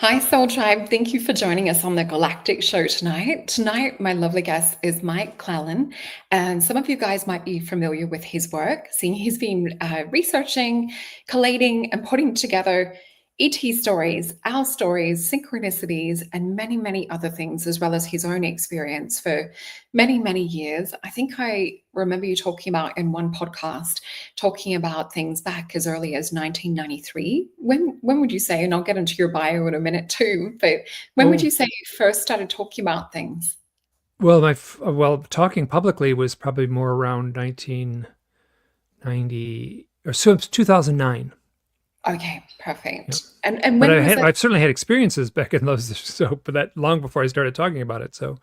Hi, Soul Tribe. Thank you for joining us on the Galactic show tonight. Tonight, my lovely guest is Mike Clelland, and some of you guys might be familiar with his work, seeing he's been researching, collating, and putting together ET stories, our stories, synchronicities, and many, many other things, as well as his own experience for many, many years. I think I remember you talking about in one podcast talking about things back as early as 1993. When would you say, and I'll get into your bio in a minute too, but when would Oh, you say you first started talking about things? well, talking publicly was probably more around 1990 or so it's 2009. Okay, Yeah. perfect. And But when was it? I've certainly had experiences back in those, so, but that long before I started talking about it. So,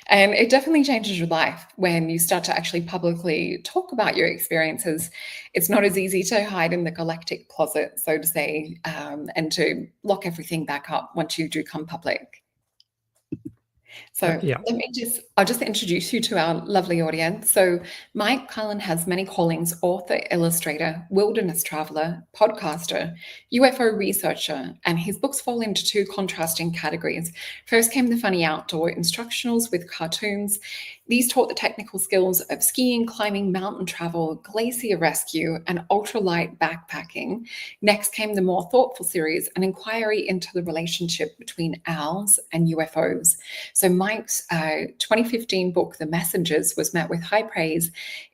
And it definitely changes your life when you start to actually publicly talk about your experiences. It's not as easy to hide in the galactic closet, so to say, and to lock everything back up once you do come public. So yeah. I'll just introduce you to our lovely audience. So Mike Cullen has many callings: author, illustrator, wilderness traveler, podcaster, UFO researcher, and his books fall into two contrasting categories. First came the funny outdoor instructionals with cartoons. These taught the technical skills of skiing, climbing, mountain travel, glacier rescue, and ultralight backpacking. Next came the more thoughtful series, an inquiry into the relationship between owls and UFOs. So Mike's 2015 book, The Messengers, was met with high praise.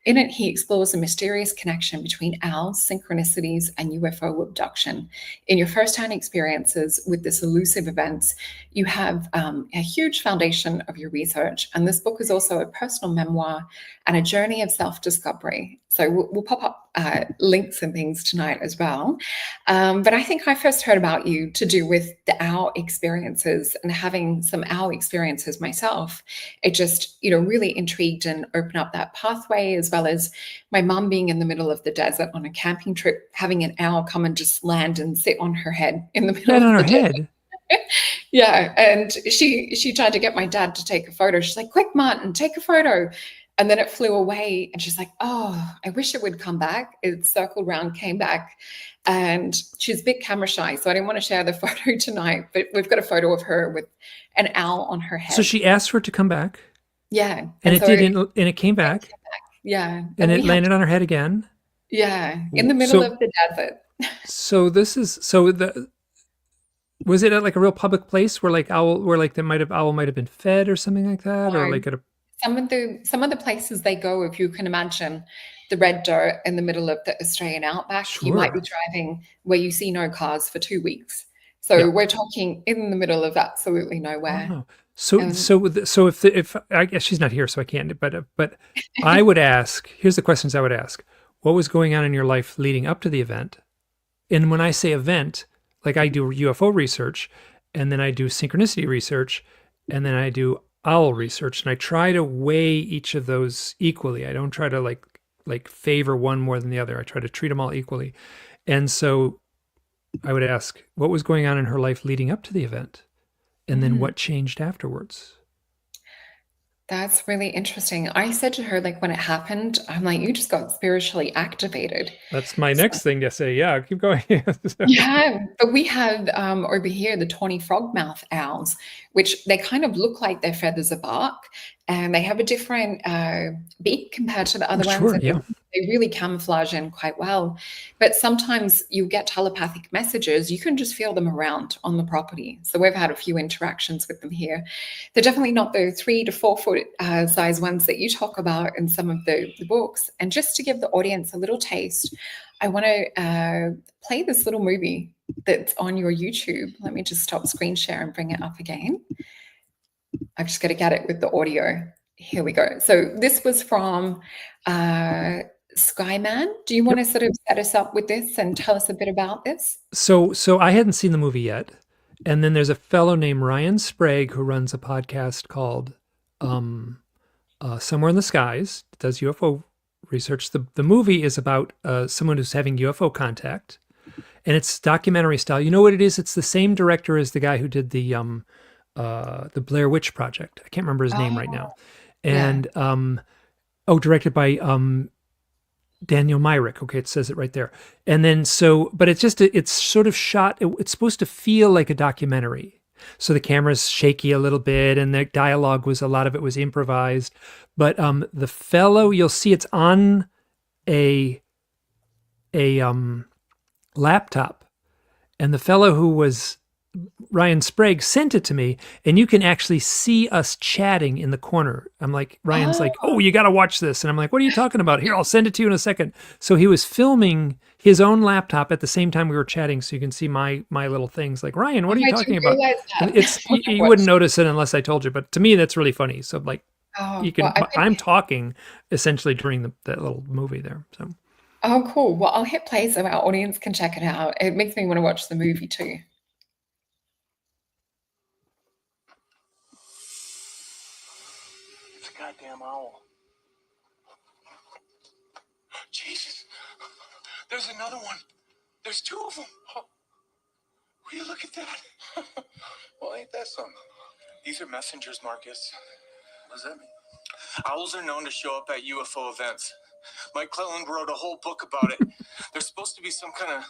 In it, he explores a mysterious connection between owls, synchronicities, and UFO abduction. In your first-hand experiences with this elusive events, you have a huge foundation of your research. And this book is also a personal memoir and a journey of self-discovery. So we'll pop up links and things tonight as well. But I think I first heard about you to do with the owl experiences and having some owl experiences myself. It just, really intrigued and opened up that pathway, as well as my mum being in the middle of the desert on a camping trip, having an owl come and just land and sit on her head in the middle That on of her the desert. head. Yeah, and she tried to get my dad to take a photo. She's like, "Quick, Martin, take a photo." And then it flew away, and she's like, "Oh, I wish it would come back." It circled around, came back, and she's a bit camera shy, so I didn't want to share the photo tonight. But we've got a photo of her with an owl on her So head. she asked for it to come back, Yeah, and and it so did, and it came back, yeah, and and it we had landed on her head again. in the middle So, of the desert. so this is so the was it at like a real public place where like owl might have been fed or something like that, or No, like at a some of the places they go, if you can imagine the red dirt in the middle of the Australian outback, you might be sure, driving where you see no cars for 2 weeks. yeah. So we're talking in the middle of absolutely nowhere. Wow. So Um, if I guess she's not here, so I can't. But I would ask. Here's the questions I would ask: What was going on in your life leading up to the event? And when I say event, like I do UFO research, and then I do synchronicity research, and then I do owl research, and I try to weigh each of those equally. I don't try to like favor one more than the other. I try to treat them all equally. And so I would ask, what was going on in her life leading up to the event? And then mm. what changed afterwards? That's really interesting. I said to her, like, when it happened, I'm like, you just got spiritually activated. That's my So, next thing to say. Yeah, keep going. yeah, but we have over here the tawny frogmouth owls, which they kind of look like their feathers are bark, and they have a different beak compared to the other ones, Sure. and Yeah. they really camouflage in quite well. But sometimes you get telepathic messages; you can just feel them around on the property. So we've had a few interactions with them here. They're definitely not the 3 to 4 foot size ones that you talk about in some of the books. And just to give the audience a little taste, I want to play this little movie that's on your YouTube. Let me just stop screen share and bring it up again. I've just got to get it with the audio. Here we go. So this was from Skyman. Do you want to Yep. sort of set us up with this and tell us a bit about this? So I hadn't seen the movie yet, and then there's a fellow named Ryan Sprague who runs a podcast called Somewhere in the Skies. Does UFO research. The movie is about someone who's having UFO contact, and it's documentary style. You know what it is? It's the same director as the guy who did the Blair Witch Project. I can't remember his name right Oh, now. yeah. And directed by Daniel Myrick. Okay, it says it right there. And then but it's sort of shot. It's supposed to feel like a documentary. So the camera's shaky a little bit, and the dialogue a lot of it was improvised. But the fellow, you'll see it's on a laptop, and the fellow who was Ryan Sprague sent it to me, and you can actually see us chatting in the corner. I'm like, Ryan's like, oh, you got to watch this. And I'm like, what are you talking about? Here, I'll send it to you in a second. So he was filming his own laptop at the same time we were chatting, so you can see my little things. Like, Ryan, what are you talking about? You wouldn't notice it unless I told you, but to me, that's really funny. So like, I'm talking essentially during that little movie there. So. Oh, cool. Well, I'll hit play so our audience can check it out. It makes me want to watch the movie too. It's a goddamn owl. Jesus. There's another one. There's two of them. Oh. Will you look at that? Well, ain't that something? These are messengers, Marcus. What does that mean? Owls are known to show up at UFO events. Mike Clelland wrote a whole book about it. There's supposed to be some kind of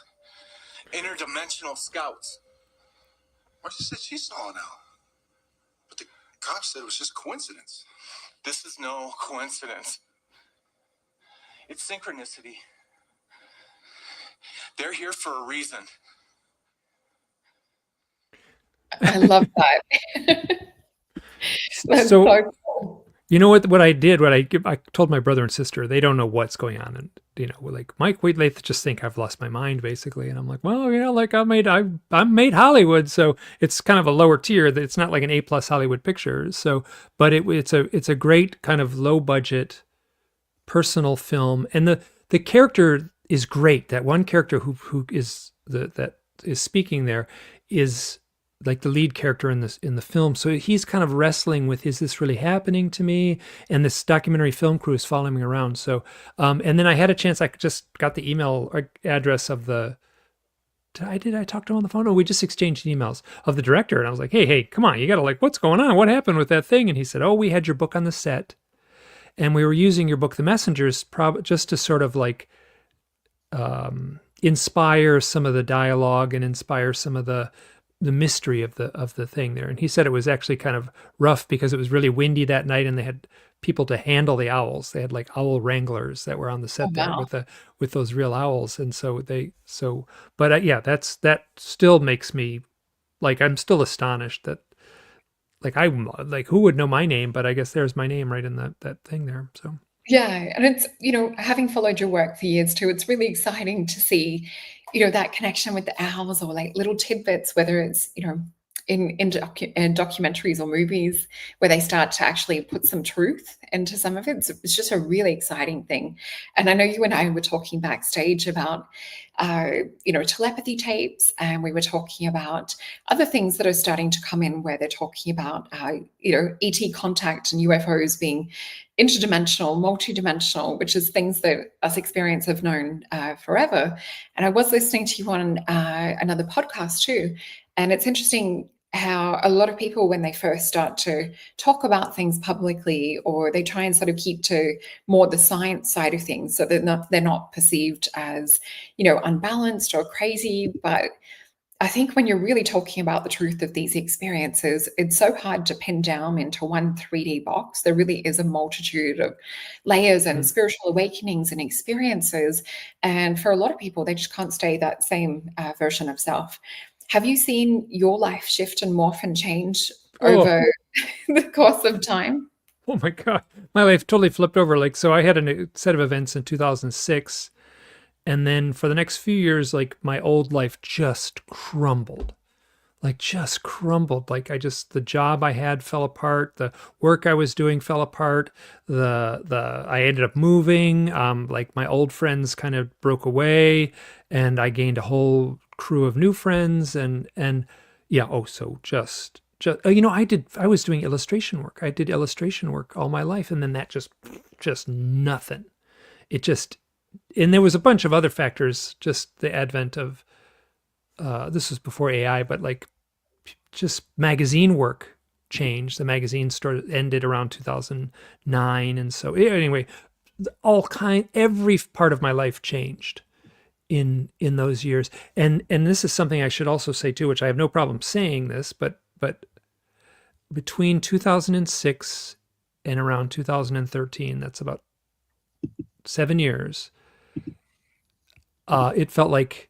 interdimensional scouts. Marcia said she saw an owl. But the cops said it was just coincidence. This is no coincidence. It's synchronicity. They're here for a reason. I love that. That's so cool. You know what I did? I told my brother and sister. They don't know what's going on, and like, Mike, they just think I've lost my mind, basically. And I'm like, well, like I made Hollywood, so it's kind of a lower tier. That it's not like an A+ Hollywood picture. So, but it's a great kind of low budget, personal film, and the character is great. That one character who is that is speaking there is like the lead character in the film. So he's kind of wrestling with, is this really happening to me? And this documentary film crew is following me around. So, and then I had a chance, I just got the email address of did I talk to him on the phone? Oh, we just exchanged emails of the director. And I was like, hey, come on, you got to, like, what's going on? What happened with that thing? And he said, oh, we had your book on the set, and we were using your book, The Messengers, just to sort of like inspire some of the dialogue and inspire some of the mystery of the thing there. And he said it was actually kind of rough because it was really windy that night, and they had people to handle the owls. They had like owl wranglers that were on the set there with those real owls. And but yeah, that still makes me, like, I'm still astonished that, like, I'm like, who would know my name? But I guess there's my name right in that thing there. So yeah, and it's, having followed your work for years too, it's really exciting to see, that connection with the owls, or like little tidbits, whether it's, in documentaries or movies, where they start to actually put some truth into some of it. It's just a really exciting thing. And I know you and I were talking backstage about, telepathy tapes, and we were talking about other things that are starting to come in, where they're talking about, ET contact and UFOs being interdimensional, multidimensional, which is things that us experience have known forever. And I was listening to you on another podcast too, and it's interesting how a lot of people, when they first start to talk about things publicly, or they try and sort of keep to more the science side of things, so they're not perceived as, unbalanced or crazy. But I think when you're really talking about the truth of these experiences, it's so hard to pin down into one 3D box. There really is a multitude of layers and spiritual awakenings and experiences. And for a lot of people, they just can't stay that same version of self. Have you seen your life shift and morph and change over the course of time? Oh my God, my life totally flipped over. Like, so I had a set of events in 2006. And then for the next few years, like, my old life just crumbled. Like, the job I had fell apart. The work I was doing fell apart. I ended up moving. Like, my old friends kind of broke away, and I gained a whole crew of new friends. And yeah. Oh, so just, I was doing illustration work. I did illustration work all my life. And then that just nothing. And there was a bunch of other factors, just the advent of, this was before AI, but like, just magazine work changed. The magazine ended around 2009. And so anyway, every part of my life changed in those years. And this is something I should also say too, which I have no problem saying this, but between 2006 and around 2013, that's about 7 years, it felt like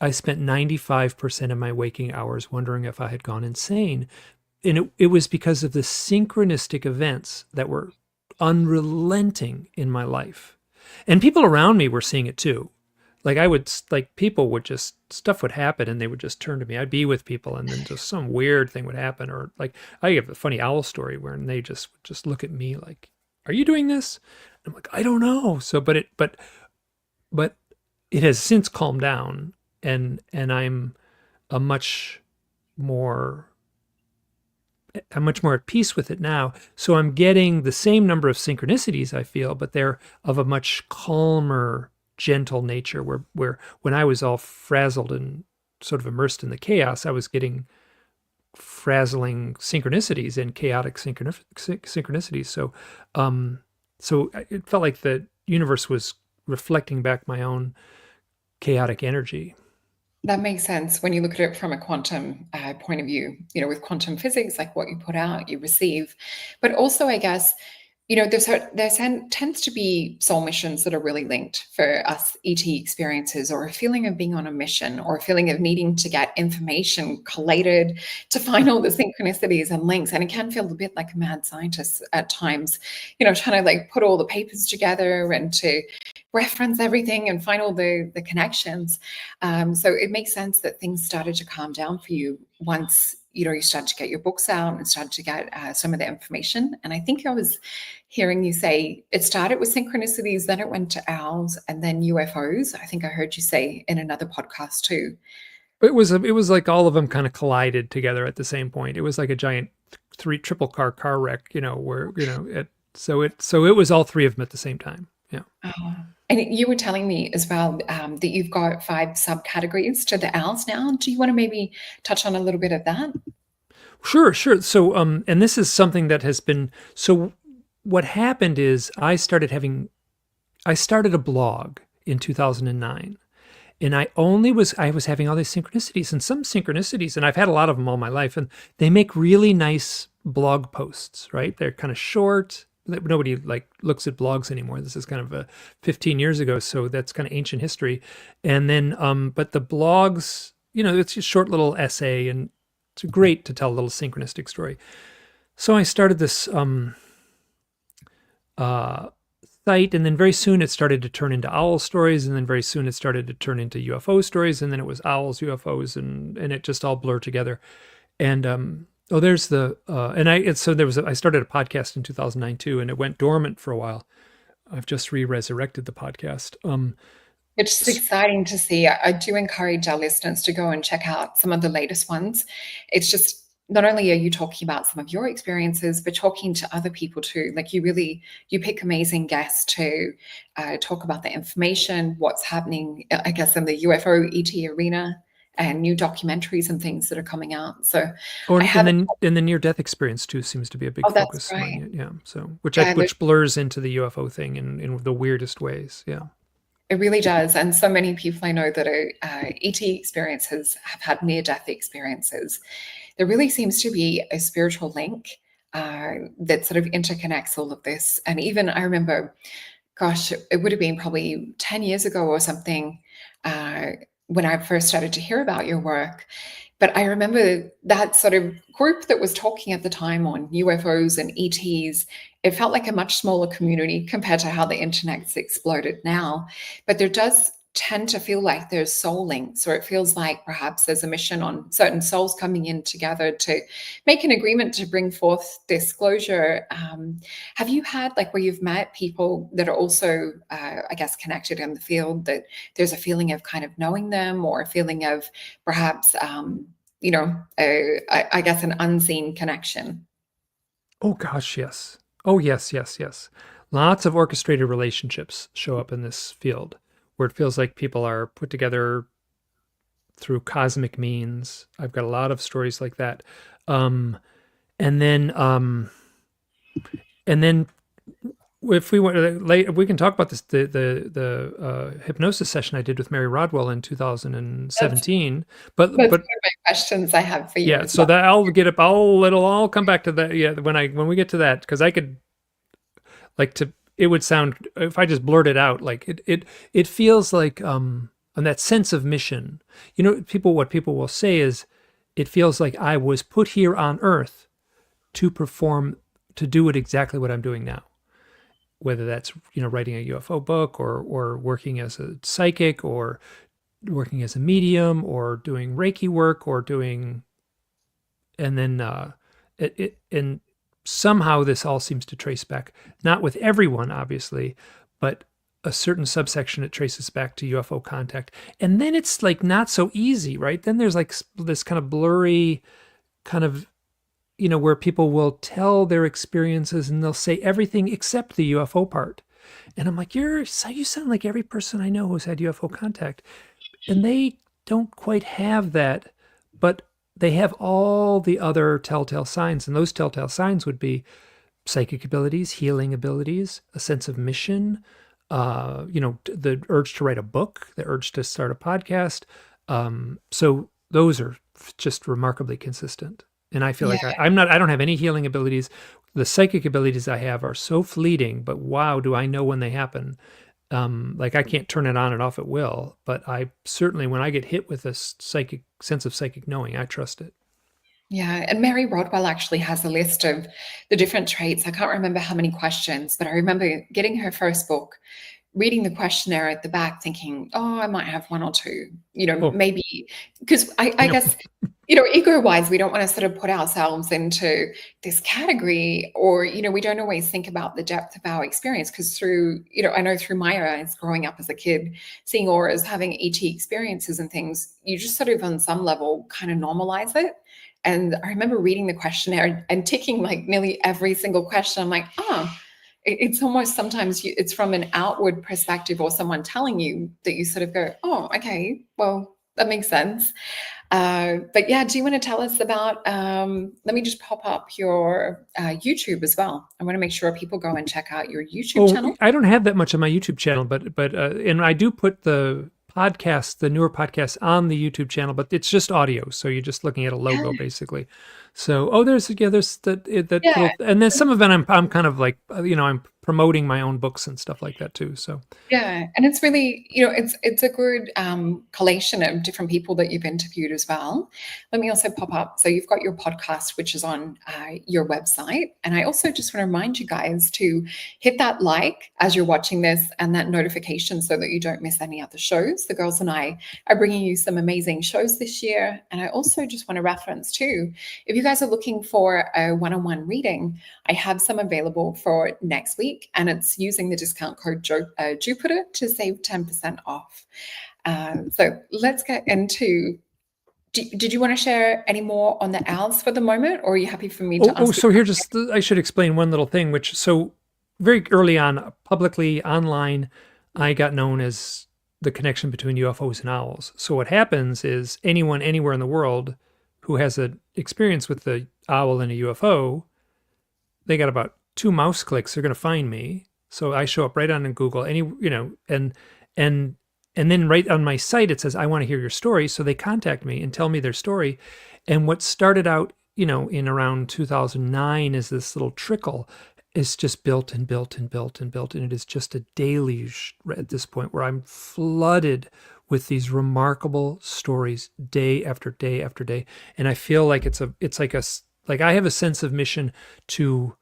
I spent 95% of my waking hours wondering if I had gone insane. And it was because of the synchronistic events that were unrelenting in my life. And people around me were seeing it too. People would just, stuff would happen and they would just turn to me. I'd be with people and then just some weird thing would happen. Or like, I have a funny owl story where they just look at me like, are you doing this? I'm like, I don't know. So, but it has since calmed down, and I'm much more at peace with it now. So I'm getting the same number of synchronicities, I feel, but they're of a much calmer, gentle nature, where when I was all frazzled and sort of immersed in the chaos, I was getting frazzling synchronicities and chaotic synchronicities. So it felt like the universe was reflecting back my own chaotic energy. That makes sense when you look at it from a quantum point of view, with quantum physics, like what you put out, you receive. But also, I guess, there tends to be soul missions that are really linked for us ET experiences, or a feeling of being on a mission, or a feeling of needing to get information collated to find all the synchronicities and links. And it can feel a bit like a mad scientist at times, trying to like put all the papers together and to reference everything and find all the connections. So it makes sense that things started to calm down for you once you started to get your books out and started to get some of the information. And I think I was hearing you say it started with synchronicities, then it went to owls, and then UFOs. I think I heard you say in another podcast too. It was like all of them kind of collided together at the same point. It was like a giant triple car wreck, so it was all three of them at the same time. Yeah. Oh. And you were telling me as well that you've got 5 subcategories to the owls now. Do you want to maybe touch on a little bit of that? Sure. So, and this is something that has been, so what happened is I started a blog in 2009, and I was having all these synchronicities, and I've had a lot of them all my life, and they make really nice blog posts, right? They're kind of short. Nobody looks at blogs anymore. This is kind of 15 years ago, so that's kind of ancient history. And then, but the blogs, it's a short little essay, and it's great to tell a little synchronistic story. So I started this site, and then very soon it started to turn into owl stories, and then very soon it started to turn into UFO stories, and then it was owls, UFOs, and it just all blurred together. And there's the I started a podcast in 2009 too, and it went dormant for a while. I've just resurrected the podcast. It's exciting to see. I do encourage our listeners to go and check out some of the latest ones. It's just not only are you talking about some of your experiences, but talking to other people too. Like you pick amazing guests to talk about the information, what's happening, I guess, in the UFO ET arena, and new documentaries and things that are coming out. So, and the near-death experience too seems to be a big focus. That's right. Yeah. So which blurs into the UFO thing in the weirdest ways. Yeah. It really does. And so many people I know that are ET experiences have had near-death experiences. There really seems to be a spiritual link that sort of interconnects all of this. And even I remember, gosh, it would have been probably 10 years ago or something, when I first started to hear about your work. But I remember that sort of group that was talking at the time on UFOs and ETs, it felt like a much smaller community compared to how the internet's exploded now. But there does tend to feel like there's soul links, or it feels like perhaps there's a mission on certain souls coming in together to make an agreement to bring forth disclosure. Have you had where you've met people that are also, I guess, connected in the field, that there's a feeling of kind of knowing them, or a feeling of perhaps, I guess, an unseen connection? Oh gosh, yes. Oh yes. Lots of orchestrated relationships show up in this field, where it feels like people are put together through cosmic means. I've got a lot of stories like that. And then if we want late, we can talk about this. The hypnosis session I did with Mary Rodwell in That's 2017. that's But one of my questions I have for you yeah, as so well. that I'll get up. It'll all come back to that. Yeah, when we get to that, because I could like to. It would sound if I just blurt it out like it feels like and that sense of mission. You know, what people will say is, it feels like I was put here on Earth to perform to do it exactly what I'm doing now. Whether that's writing a UFO book or working as a psychic or working as a medium or doing Reiki work or doing and then and somehow this all seems to trace back, not with everyone obviously, but a certain subsection it traces back to UFO contact. And then it's like not so easy, right? Then there's like this kind of blurry kind of where people will tell their experiences and they'll say everything except the UFO part. And I'm like, you sound like every person I know who's had UFO contact. And they don't quite have that, but they have all the other telltale signs. And those telltale signs would be psychic abilities, healing abilities, a sense of mission, the urge to write a book, the urge to start a podcast. So those are just remarkably consistent. And I feel like Yeah. I don't have any healing abilities. The psychic abilities I have are so fleeting, but wow, do I know when they happen. Like I can't turn it on and off at will, but I certainly, when I get hit with a psychic sense of psychic knowing, I trust it. Yeah, and Mary Rodwell actually has a list of the different traits. I can't remember how many questions, but I remember getting her first book, reading the questionnaire at the back, thinking, oh, I might have one or two, Oh, maybe, because I no. guess, ego-wise, we don't want to sort of put ourselves into this category, or, we don't always think about the depth of our experience, because through, I know through my eyes, growing up as a kid, seeing auras, having ET experiences and things, you just sort of on some level kind of normalize it. And I remember reading the questionnaire and ticking like nearly every single question. I'm like, oh, it's almost sometimes it's from an outward perspective or someone telling you that you sort of go, oh, okay, well, that makes sense. But yeah, do you want to tell us about, let me just pop up your YouTube as well. I want to make sure people go and check out your YouTube channel. I don't have that much on my YouTube channel, but and I do put the newer podcast on the YouTube channel, but it's just audio. So you're just looking at a logo basically. So, there's that little, and then some of it I'm kind of like, I'm promoting my own books and stuff like that too. So yeah, and it's really, it's a good collation of different people that you've interviewed as well. Let me also pop up. So you've got your podcast, which is on your website. And I also just want to remind you guys to hit that like as you're watching this and that notification so that you don't miss any other shows. The girls and I are bringing you some amazing shows this year. And I also just want to reference too, if you guys are looking for a one-on-one reading, I have some available for next week, and it's using the discount code Jupiter to save 10% off. So let's get into. Did you want to share any more on the owls for the moment, or are you happy for me to ask? So here, I should explain one little thing, so very early on, publicly online, I got known as the connection between UFOs and owls. So what happens is anyone anywhere in the world who has an experience with the owl and a UFO, they got about 2 mouse clicks, they're going to find me. So I show up right on in Google, and then right on my site, it says, I want to hear your story. So they contact me and tell me their story. And what started out, in around 2009 is this little trickle is just built and built and built and built. And it is just a deluge at this point where I'm flooded with these remarkable stories day after day after day. And I feel like it's like I have a sense of mission to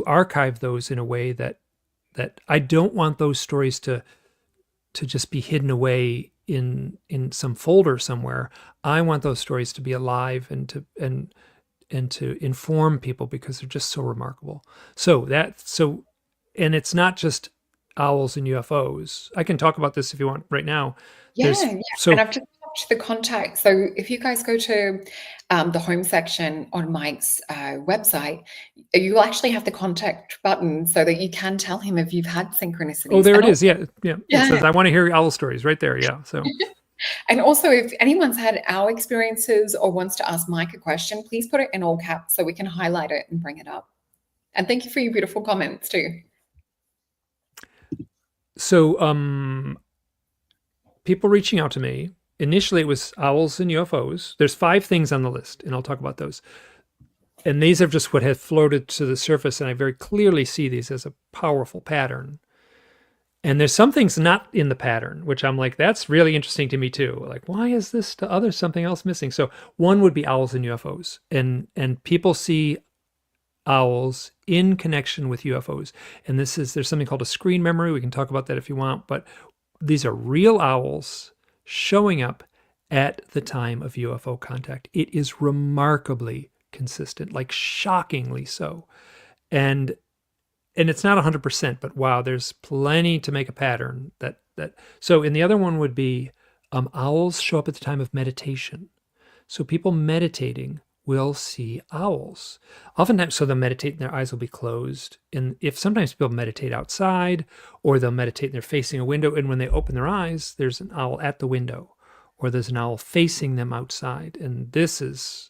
archive those in a way that I don't want those stories to just be hidden away in some folder somewhere. I want those stories to be alive and to inform people because they're just so remarkable. And it's not just owls and UFOs. I can talk about this if you want right now. Yeah. And I've just popped the contact. So if you guys go to the home section on Mike's website, you will actually have the contact button so that you can tell him if you've had synchronicities. Oh, there it is. Yeah. It says, I want to hear owl stories right there. Yeah. So. And also, if anyone's had owl experiences or wants to ask Mike a question, please put it in all caps so we can highlight it and bring it up. And thank you for your beautiful comments too. So people reaching out to me, initially it was owls and UFOs. There's 5 things on the list, and I'll talk about those. And these are just what have floated to the surface, and I very clearly see these as a powerful pattern. And there's some things not in the pattern, which I'm like, that's really interesting to me too. Like, why is this the other something else missing? So one would be owls and UFOs. And people see owls in connection with UFOs. And there's something called a screen memory. We can talk about that if you want, but these are real owls showing up at the time of UFO contact. It is remarkably consistent, like shockingly so. And it's not 100%, but wow, there's plenty to make a pattern that. So, and the other one would be owls show up at the time of meditation. So people meditating will see owls. Oftentimes, so they'll meditate and their eyes will be closed. And if sometimes people meditate outside, or they'll meditate and they're facing a window, and when they open their eyes, there's an owl at the window, or there's an owl facing them outside. And this is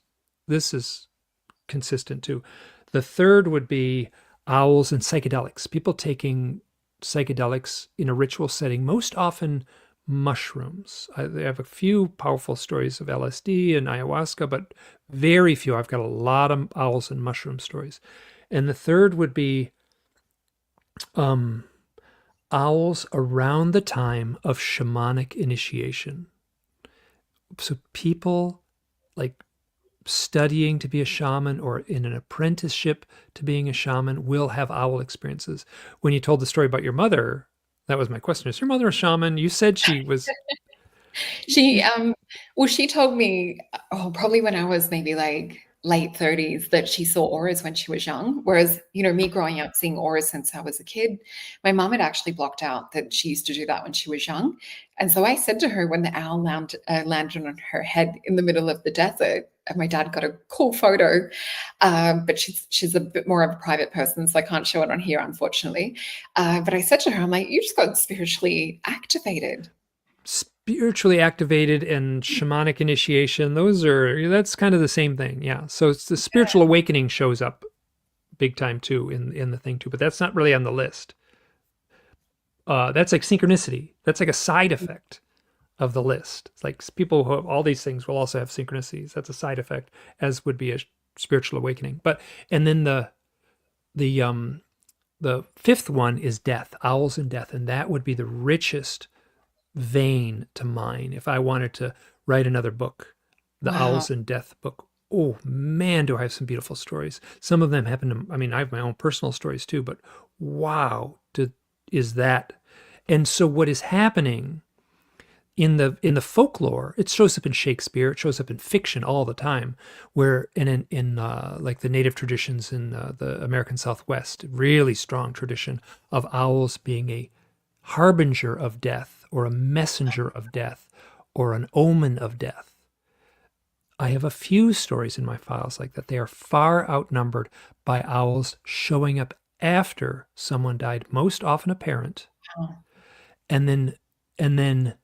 consistent too. The third would be owls and psychedelics. People taking psychedelics in a ritual setting, most often mushrooms. I have a few powerful stories of LSD and ayahuasca, but very few. I've got a lot of owls and mushroom stories. And the third would be owls around the time of shamanic initiation. So people like studying to be a shaman or in an apprenticeship to being a shaman will have owl experiences. When you told the story about your mother, that was my question. Is your mother a shaman? You said she was. She told me, probably when I was maybe like late 30s, that she saw auras when she was young. Whereas, me growing up seeing auras since I was a kid, my mom had actually blocked out that she used to do that when she was young. And so I said to her when the owl landed on her head in the middle of the desert, and my dad got a cool photo, but she's a bit more of a private person, so I can't show it on here, unfortunately. But I said to her, I'm like, you just got spiritually activated. Spiritually activated and shamanic initiation, that's kind of the same thing. Yeah. So it's the spiritual awakening shows up big time too in the thing too, but that's not really on the list. That's like synchronicity. That's like a side effect of the list. It's like people who have all these things will also have synchronicities. That's a side effect, as would be a spiritual awakening. And then the fifth one is death, owls and death, and that would be the richest vein to mine if I wanted to write another book, the Wow. Owls and Death book. Oh man, do I have some beautiful stories. Some of them happen to, I have my own personal stories too, but wow, is that. And so what is happening in the folklore, it shows up in Shakespeare, it shows up in fiction all the time, where in like the native traditions in the American Southwest, really strong tradition of owls being a harbinger of death, or a messenger of death, or an omen of death. I have a few stories in my files like that. They are far outnumbered by owls showing up after someone died, most often a parent. And then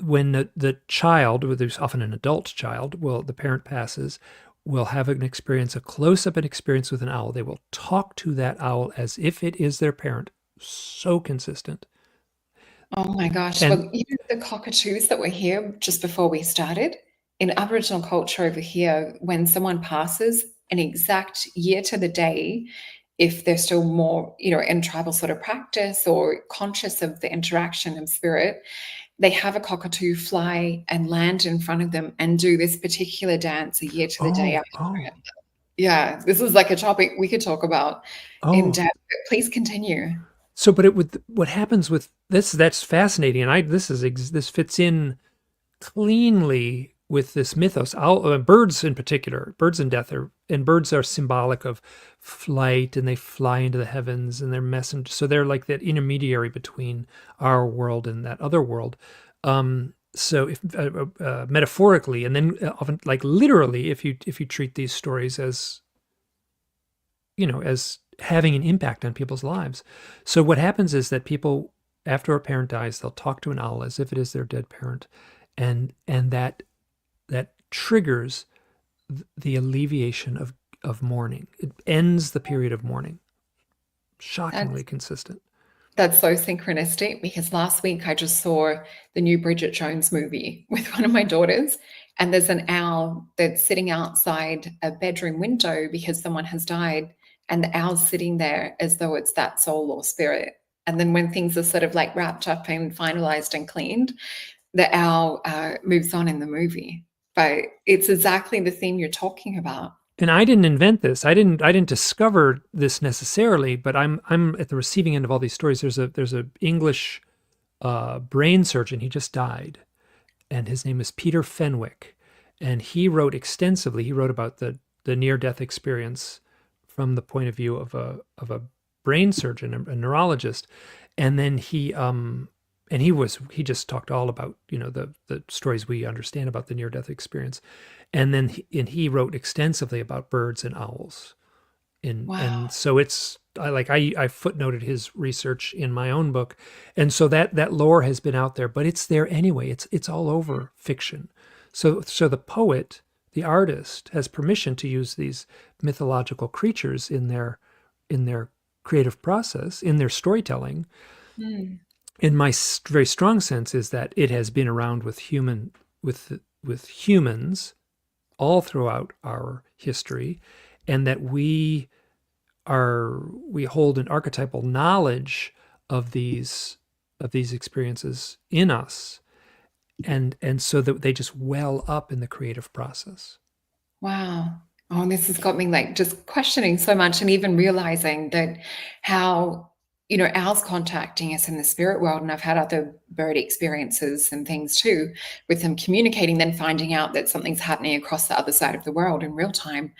when the child, there's often an adult child, the parent passes, will have an experience, a close-up experience with an owl. They will talk to that owl as if it is their parent. So consistent. Oh my gosh. Well, even the cockatoos that were here just before we started, in Aboriginal culture over here, when someone passes an exact year to the day, if they're still more, in tribal sort of practice or conscious of the interaction of spirit, they have a cockatoo fly and land in front of them and do this particular dance a year to the day after. Yeah, this is like a topic we could talk about in depth. Please continue. So, but what happens with this? That's fascinating, and this fits in cleanly with this mythos. Birds in particular, birds and death birds are symbolic of flight, and they fly into the heavens, and they're messengers. So they're like that intermediary between our world and that other world. So if metaphorically, and then often like literally, if you treat these stories as as having an impact on people's lives. So what happens is that people, after a parent dies, they'll talk to an owl as if it is their dead parent, and that triggers the alleviation of mourning. It ends the period of mourning. Shockingly consistent. That's so synchronistic because last week I just saw the new Bridget Jones movie with one of my daughters, and there's an owl that's sitting outside a bedroom window because someone has died, and the owl's sitting there as though it's that soul or spirit. And then when things are sort of like wrapped up and finalized and cleaned, the owl moves on in the movie. But it's exactly the theme you're talking about. And I didn't invent this. I didn't discover this necessarily, but I'm at the receiving end of all these stories. There's a English brain surgeon. He just died, and his name is Peter Fenwick, and he wrote extensively. He wrote about the near-death experience from the point of view of a brain surgeon, a neurologist, and then he just talked all about the stories we understand about the near-death experience. And then he wrote extensively about birds and owls. Wow. And so I footnoted his research in my own book. And so that lore has been out there, but it's there anyway. It's all over fiction. So the poet, the artist, has permission to use these mythological creatures in their creative process, in their storytelling. In my very strong sense is that it has been around with humans all throughout our history, and that we hold an archetypal knowledge of these experiences in us, and so that they just well up in the creative process. Wow. Oh, this has got me like just questioning so much, and even realizing that how owls contacting us in the spirit world, and I've had other bird experiences and things too, with them communicating, then finding out that something's happening across the other side of the world in real time.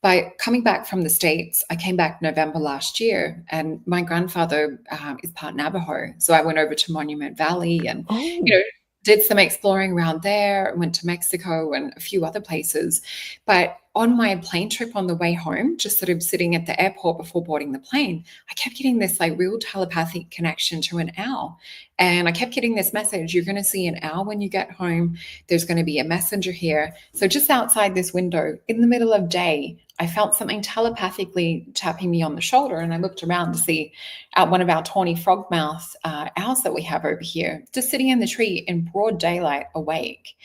By coming back from the States, I came back November last year, and my grandfather is part Navajo. So I went over to Monument Valley and, did some exploring around there, went to Mexico and a few other places. But on my plane trip on the way home, just sort of sitting at the airport before boarding the plane, I kept getting this like real telepathic connection to an owl. And I kept getting this message, you're going to see an owl when you get home. There's going to be a messenger here. So just outside this window, in the middle of day, I felt something telepathically tapping me on the shoulder. And I looked around to see one of our tawny frogmouth owls that we have over here, just sitting in the tree in broad daylight, awake.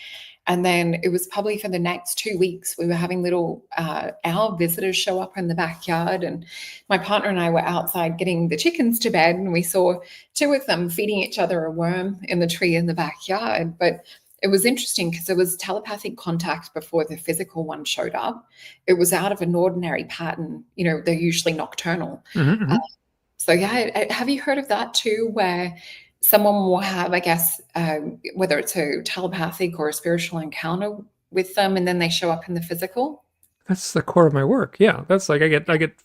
And then it was probably for the next 2 weeks, we were having little owl visitors show up in the backyard. And my partner and I were outside getting the chickens to bed, and we saw 2 of them feeding each other a worm in the tree in the backyard. But it was interesting because it was telepathic contact before the physical one showed up. It was out of an ordinary pattern. They're usually nocturnal. So yeah, have you heard of that too, where someone will have, I guess, whether it's a telepathic or a spiritual encounter with them, and then they show up in the physical? That's the core of my work. Yeah, that's like I get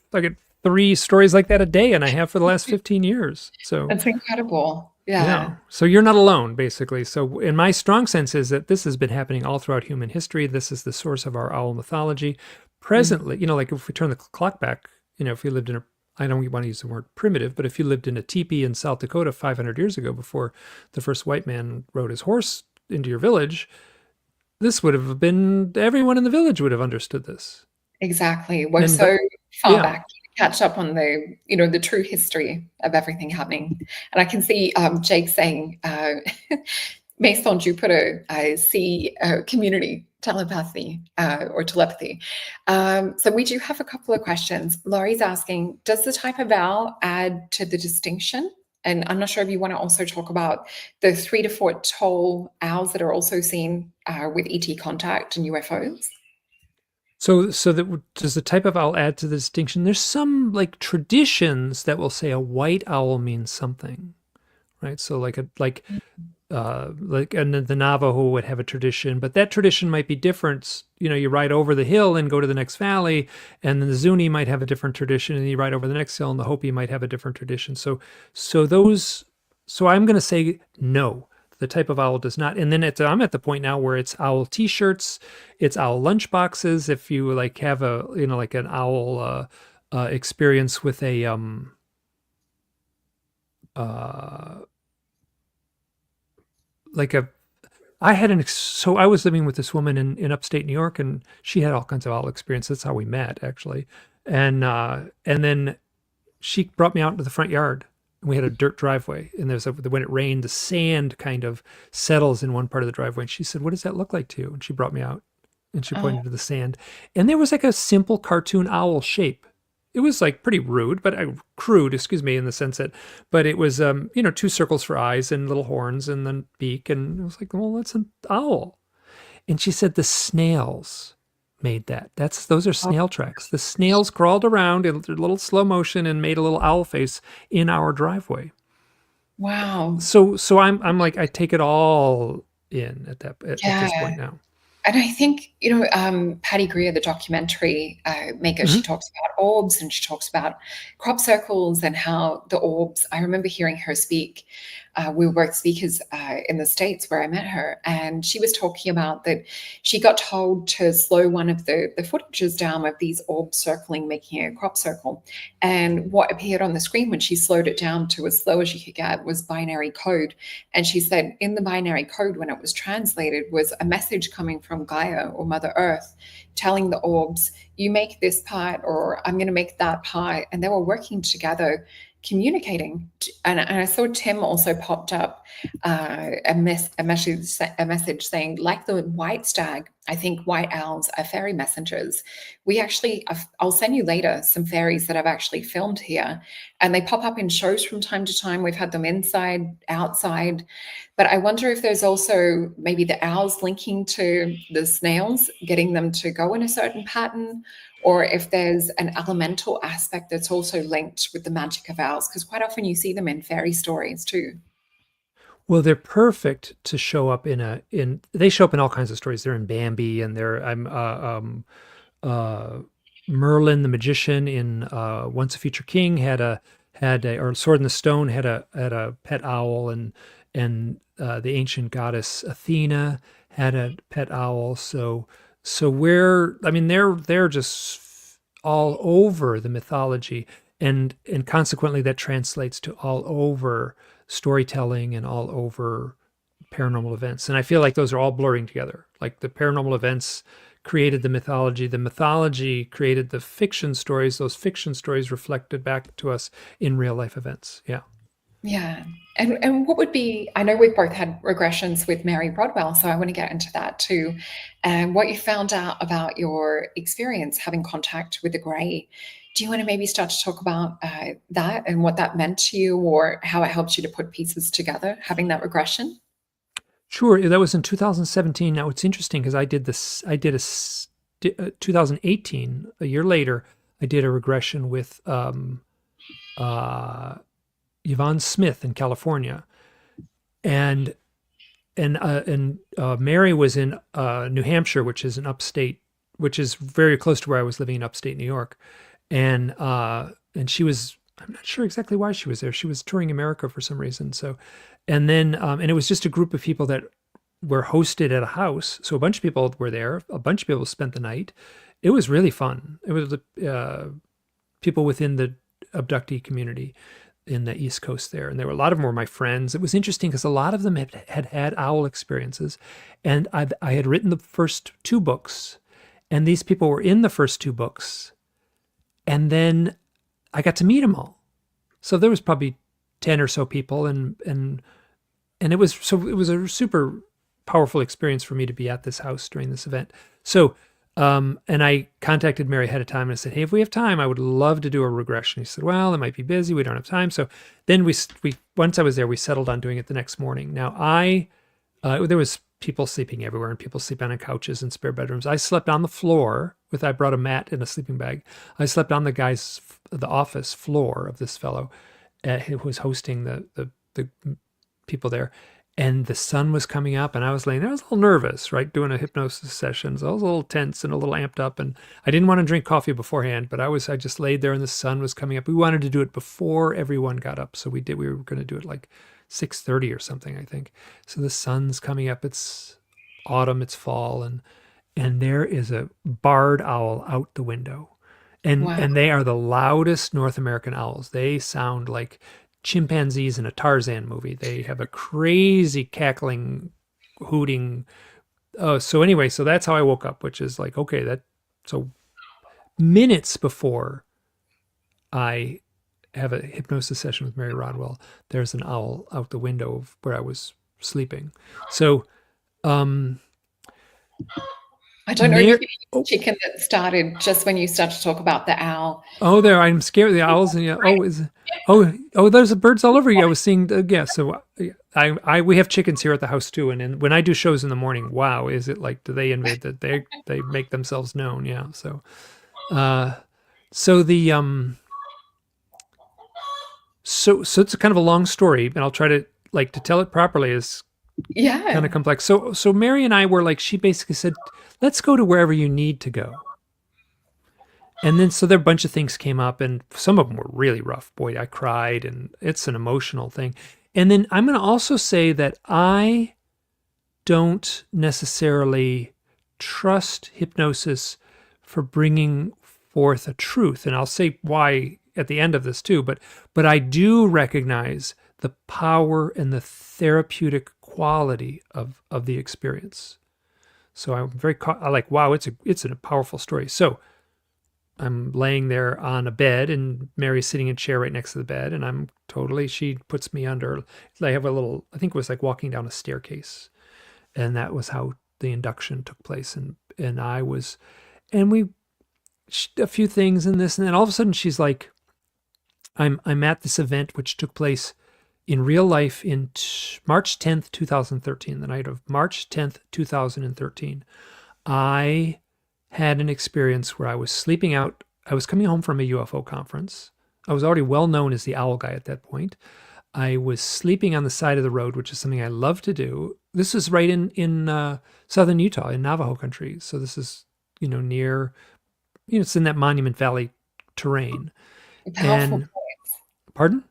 3 stories like that a day, and I have for the last 15 years. So that's incredible. Yeah. So you're not alone, basically. So in my strong sense is that this has been happening all throughout human history. This is the source of our owl mythology. Presently, like if we turn the clock back, if you lived in I don't want to use the word primitive, but if you lived in a teepee in South Dakota 500 years ago, before the first white man rode his horse into your village, this would have been, everyone in the village would have understood this. Exactly. We're so far back to catch up on the, the true history of everything happening. And I can see Jake saying, Maison Jupiter, I see community telepathy or telepathy. So we do have a couple of questions. Laurie's asking, does the type of owl add to the distinction? And I'm not sure if you want to also talk about the 3 to 4 tall owls that are also seen with ET contact and UFOs. So does the type of owl add to the distinction? There's some like traditions that will say a white owl means something, right? So and the Navajo would have a tradition, but that tradition might be different. You ride over the hill and go to the next valley, and then the Zuni might have a different tradition, and you ride over the next hill, and the Hopi might have a different tradition. So I'm going to say no. The type of owl does not. And then I'm at the point now where it's owl T-shirts, it's owl lunch boxes. If you like have a like an owl experience with a like a I had so I was living with this woman in upstate New York, and she had all kinds of owl experiences. That's how we met, actually. And then she brought me out into the front yard. And we had a dirt driveway, and when it rained, the sand kind of settles in one part of the driveway. And she said, "What does that look like to you?" And she brought me out, and she Oh, pointed to the sand, and there was like a simple cartoon owl shape. It was like pretty rude, but crude, excuse me, in the sense that, but it was, two circles for eyes and little horns and then beak. And it was like, well, that's an owl. And she said the snails made that. Those are oh, snail tracks. The snails crawled around in a little slow motion and made a little owl face in our driveway. wow. So I'm like, I take it all in at Yeah. this point now. And I think, Patty Greer, the documentary maker, she Hmm. talks about orbs and she talks about crop circles and how the orbs, I remember hearing her speak. We were both speakers in the States where I met her, and she was talking about that she got told to slow one of the footages down of these orbs circling, making a crop circle. And what appeared on the screen when she slowed it down to as slow as she could get was binary code. And she said in the binary code, when it was translated, was a message coming from Gaia or Mother Earth telling the orbs, you make this part, or I'm going to make that part. And they were working together, communicating. And I saw Tim also popped up a message saying, like the white stag, I think white owls are fairy messengers. We actually, I'll send you later some fairies that I've actually filmed here, and they pop up in shows from time to time. We've had them inside, outside. But I wonder if there's also maybe the owls linking to the snails, getting them to go in a certain pattern, or if there's an elemental aspect that's also linked with the magic of owls, because quite often you see them in fairy stories too. Well, they're perfect to show up they show up in all kinds of stories. They're in Bambi, and uh, Merlin the magician in Once a Future King or Sword in the Stone had a pet owl, and the ancient goddess Athena had a pet owl. They're just all over the mythology, and consequently that translates to all over storytelling and all over paranormal events. And I feel like those are all blurring together. Like the paranormal events created the mythology created the fiction stories, those fiction stories reflected back to us in real life events. Yeah. Yeah. And what would be, I know we've both had regressions with Mary Rodwell, so I want to get into that too. And what you found out about your experience having contact with the Grey. Do you want to maybe start to talk about that and what that meant to you, or how it helped you to put pieces together, having that regression? Sure, that was in 2017. Now it's interesting because 2018, a year later, I did a regression with uh, Yvonne Smith in California, and Mary was in New Hampshire, which is which is very close to where I was living in upstate New York, and she was. I'm not sure exactly why she was there. She was touring America for some reason. So, and it was just a group of people that were hosted at a house. So a bunch of people were there. A bunch of people spent the night. It was really fun. It was people within the abductee community in the East Coast there. And there were a lot of them were my friends. It was interesting because a lot of them had owl experiences. And I had written the first two books, and these people were in the first two books. And then I got to meet them all. So there was probably 10 or so people, and it was a super powerful experience for me to be at this house during this event. So and I contacted Mary ahead of time and I said, hey, if we have time, I would love to do a regression. He said, well, it might be busy. We don't have time. So then we once I was there, we settled on doing it the next morning. Now there was people sleeping everywhere and people sleeping on couches and spare bedrooms. I slept on the floor I brought a mat and a sleeping bag. I slept on the office floor of this fellow who was hosting the people there. And the sun was coming up, and I was laying there. I was a little nervous, right, doing a hypnosis session. So I was a little tense and a little amped up, and I didn't want to drink coffee beforehand, but I just laid there, and the sun was coming up. We wanted to do it before everyone got up, so we did. We were going to do it like 6:30 or something, I think. So the sun's coming up. It's autumn. It's fall, and there is a barred owl out the window, and Wow. they are the loudest North American owls. They sound like chimpanzees in a Tarzan movie. They have a crazy cackling hooting. So anyway, so that's how I woke up, which is like, okay, so minutes before I have a hypnosis session with Mary Rodwell, there's an owl out the window of where I was sleeping. So, I don't know if you the chicken that started just when you start to talk about the owl. Oh, there! I'm scared of the owls, and there's birds all over you. I was seeing, so we have chickens here at the house too, and when I do shows in the morning, wow, is it like, do they invade that they make themselves known? Yeah, so so it's a kind of a long story, and I'll try to tell it properly. Is kind of complex. So Mary and I were like, she basically said, let's go to wherever you need to go. And then, so there a bunch of things came up, and some of them were really rough. Boy, I cried, and it's an emotional thing. And then I'm going to also say that I don't necessarily trust hypnosis for bringing forth a truth. And I'll say why at the end of this too, but I do recognize the power and the therapeutic quality of the experience. So I'm wow, it's a powerful story. So I'm laying there on a bed, and Mary's sitting in a chair right next to the bed, and she puts me under. I have I think it was like walking down a staircase, and that was how the induction took place. And a few things in this, and then all of a sudden she's like, I'm at this event which took place in real life in March 10th, 2013, the night of March 10th, 2013. I had an experience where I was sleeping out. I was coming home from a UFO conference. I was already well known as the owl guy at that point. I was sleeping on the side of the road, which is something I love to do. This is right in southern Utah, in Navajo country. So this is, near, it's in that Monument Valley terrain. Powerful place. Pardon?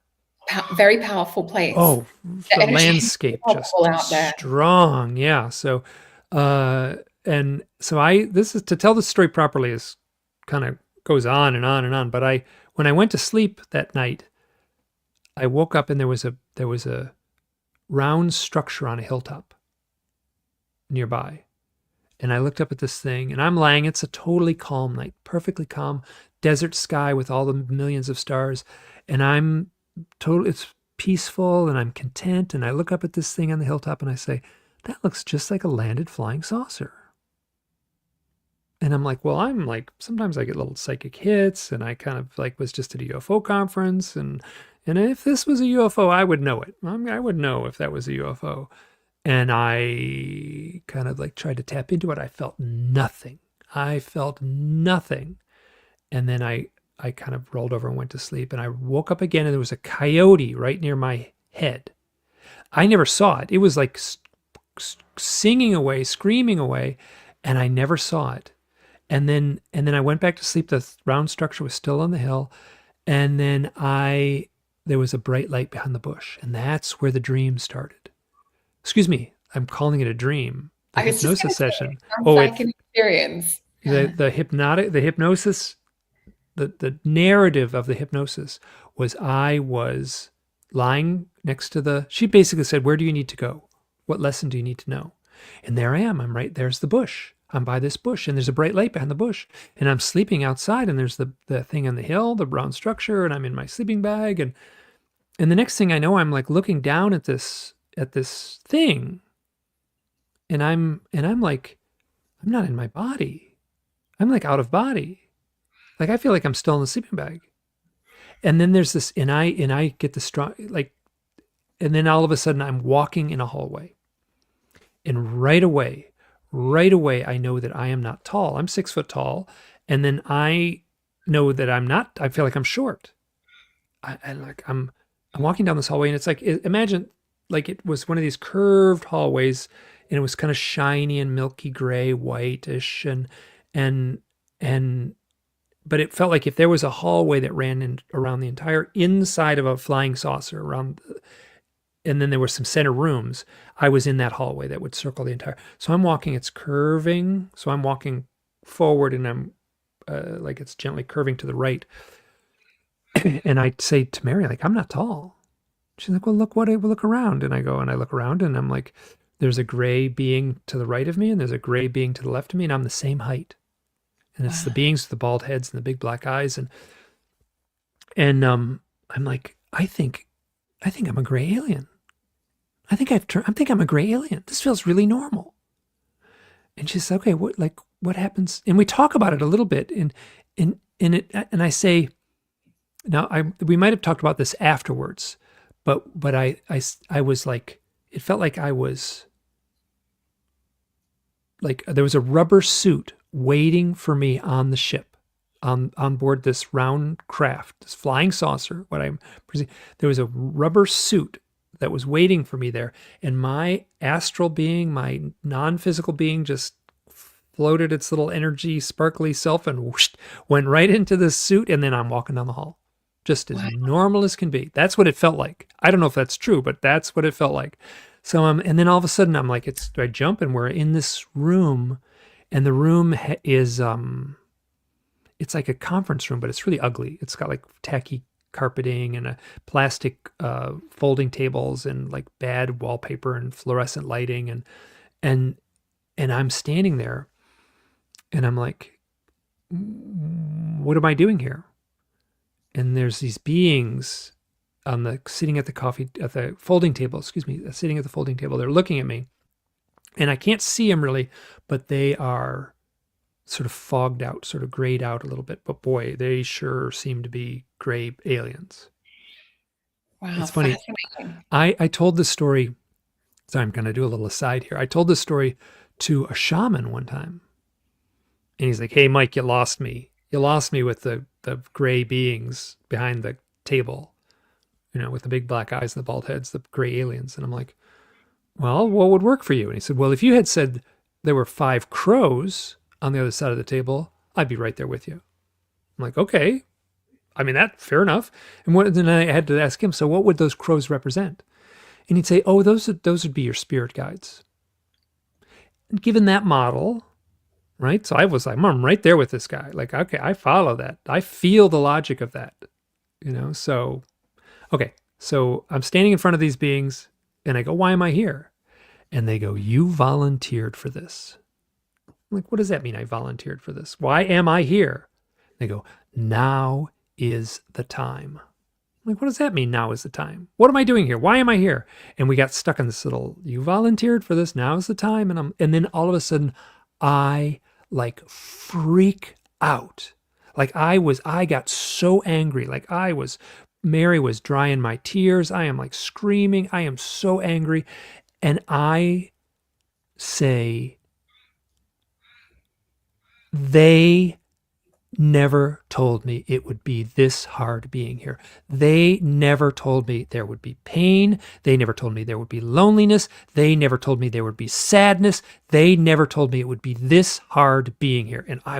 Very powerful place. Oh, the landscape just strong. Yeah. So, this is, to tell the story properly, is kind of goes on and on and on. But when I went to sleep that night, I woke up and there was a round structure on a hilltop nearby. And I looked up at this thing, and I'm lying. It's a totally calm night, perfectly calm, desert sky with all the millions of stars. And it's peaceful, and I'm content. And I look up at this thing on the hilltop, and I say, that looks just like a landed flying saucer. And I'm like, well, sometimes I get little psychic hits, and I kind of was just at a UFO conference. And if this was a UFO, I would know it. I would know if that was a UFO. And I kind of tried to tap into it. I felt nothing. And then I kind of rolled over and went to sleep, and I woke up again, and there was a coyote right near my head. I never saw it. It was like singing away, screaming away, and I never saw it. And then I went back to sleep. The round structure was still on the hill. And then there was a bright light behind the bush, and that's where the dream started. Excuse me, I'm calling it a dream. The hypnosis session. Like an experience. The hypnosis, the narrative of the hypnosis was, I was lying next to she basically said, where do you need to go? What lesson do you need to know? And there I am. I'm right, there's the bush. I'm by this bush, and there's a bright light behind the bush, and I'm sleeping outside, and there's the thing on the hill, the brown structure, and I'm in my sleeping bag. And the next thing I know, I'm looking down at this thing, and I'm like, I'm not in my body. I'm out of body. I feel like I'm still in the sleeping bag. And then there's this, and I get the strong, and then all of a sudden I'm walking in a hallway, and right away, I know that I am not tall. I'm 6 foot tall. And then I know that I feel like I'm short. I'm walking down this hallway, and it's imagine it was one of these curved hallways, and it was kind of shiny and milky gray, whitish, but it felt like if there was a hallway that ran around the entire inside of a flying saucer and then there were some center rooms, I was in that hallway that would circle the entire. So I'm walking, it's curving. So I'm walking forward, and I'm it's gently curving to the right. And I say to Mary, I'm not tall. She's like, well, look around. And I go, and I look around, and I'm like, there's a gray being to the right of me and there's a gray being to the left of me, and I'm the same height. And it's the beings with the bald heads and the big black eyes. And I'm like, I think I'm a gray alien. I think I'm a gray alien. This feels really normal. And she says, okay, what happens? And we talk about it a little bit. And I say, now we might have talked about this afterwards, but I was like, it felt like I was like, there was a rubber suit waiting for me on the ship, on board this round craft, this flying saucer. There was a rubber suit that was waiting for me there, and my astral being, my non-physical being, just floated its little energy, sparkly self and whoosh, went right into this suit, and then I'm walking down the hall, just as normal as can be. That's what it felt like. I don't know if that's true, but that's what it felt like. So and then all of a sudden I'm like, I jump, and we're in this room, and the room is it's like a conference room, but it's really ugly. It's got like tacky carpeting and a plastic folding tables and like bad wallpaper and fluorescent lighting, and I'm standing there, and I'm like, what am I doing here? And there's these beings sitting at the folding table. Sitting at the folding table. They're looking at me, and I can't see them really, but they are sort of fogged out, sort of grayed out a little bit. But boy, they sure seem to be gray aliens. Wow, it's funny. Fascinating. I told this story. So I'm going to do a little aside here. I told this story to a shaman one time, and he's like, "Hey, Mike, you lost me. You lost me with the gray beings behind the table, with the big black eyes and the bald heads, the gray aliens." And I'm like, well, what would work for you? And he said, well, if you had said there were 5 crows on the other side of the table, I'd be right there with you. I'm like, okay. I mean, fair enough. And then I had to ask him, so what would those crows represent? And he'd say, oh, those would be your spirit guides. And given that model, right? So I was like, I'm right there with this guy. Like, okay, I follow that. I feel the logic of that, so, okay. So I'm standing in front of these beings, and I go, why am I here? And they go, you volunteered for this. I'm like, what does that mean? I volunteered for this. Why am I here? They go, now is the time. I'm like, what does that mean? Now is the time. What am I doing here? Why am I here? And we got stuck in this little, you volunteered for this. Now is the time. And then all of a sudden I like freak out. Like I got so angry. Like Mary was drying my tears. I am like screaming. I am so angry. And I say, they never told me it would be this hard being here. They never told me there would be pain. They never told me there would be loneliness. They never told me there would be sadness. They never told me it would be this hard being here. And I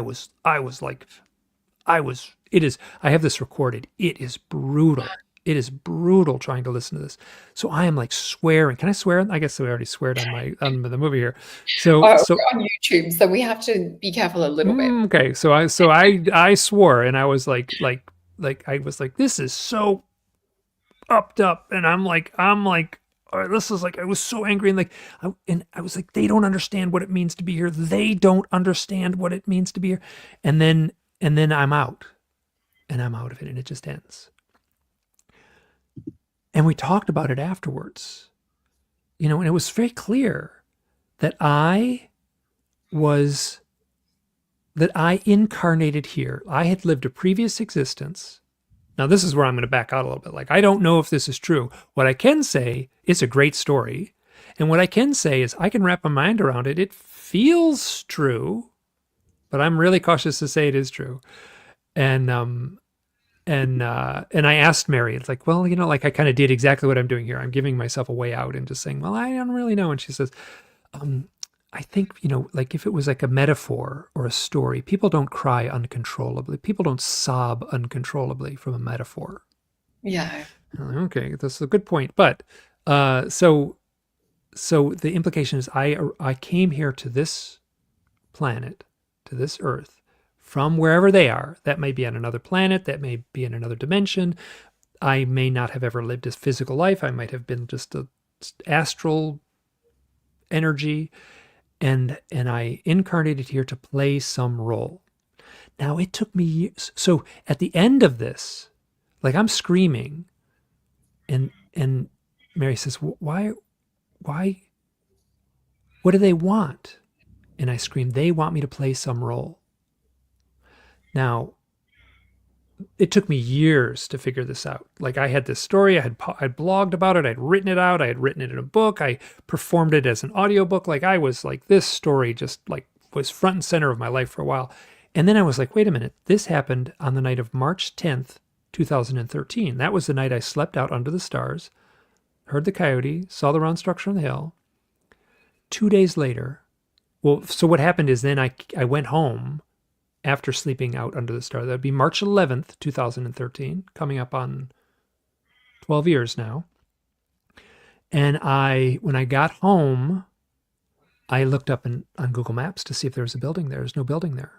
have this recorded. It is brutal. It is brutal trying to listen to this. So I am like swearing. Can I swear? I guess we already sweared on the movie here. So we're on YouTube, so we have to be careful a little bit. Okay. So I swore, and I was like, this is so upped up. And I'm like, this is like, I was so angry. And I was like, they don't understand what it means to be here. They don't understand what it means to be here. And then I'm out. And I'm out of it, and it just ends. And we talked about it afterwards, and it was very clear that I incarnated here. I had lived a previous existence. Now, this is where I'm going to back out a little bit. Like, I don't know if this is true. What I can say, it's a great story. And what I can say is I can wrap my mind around it. It feels true, but I'm really cautious to say it is true. And I asked Mary, it's like, well, like I kind of did exactly what I'm doing here. I'm giving myself a way out and just saying, well, I don't really know. And she says, I think, like if it was like a metaphor or a story, people don't cry uncontrollably. People don't sob uncontrollably from a metaphor. Yeah. Okay, that's a good point. But so the implication is I came here to this planet, to this earth, from wherever they are. That may be on another planet. That may be in another dimension. I may not have ever lived a physical life. I might have been just a astral energy, and I incarnated here to play some role. Now, it took me years. So at the end of this, like, I'm screaming, and Mary says, why, what do they want? And I scream, they want me to play some role. Now, it took me years to figure this out. Like, I had this story, I'd blogged about it, I'd written it out, I had written it in a book, I performed it as an audiobook. Like, I was like, this story just like was front and center of my life for a while. And then I was like, wait a minute, this happened on the night of March 10th, 2013. That was the night I slept out under the stars, heard the coyote, saw the round structure on the hill. 2 days later, well, so what happened is then I went home after sleeping out under the stars. That would be March 11th, 2013, coming up on 12 years now. And when I got home, I looked up on Google Maps to see if there was a building there. There's no building there.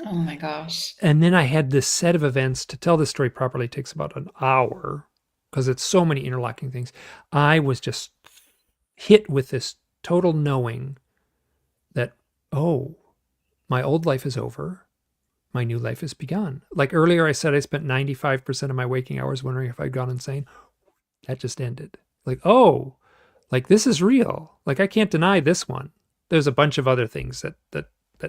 Oh my gosh. And then I had this set of events. To tell this story properly takes about an hour because it's so many interlocking things. I was just hit with this total knowing that, oh, my old life is over. My new life has begun. Like earlier I said, I spent 95% of my waking hours wondering if I'd gone insane. That just ended. Like, oh, like this is real. Like I can't deny this one. There's a bunch of other things that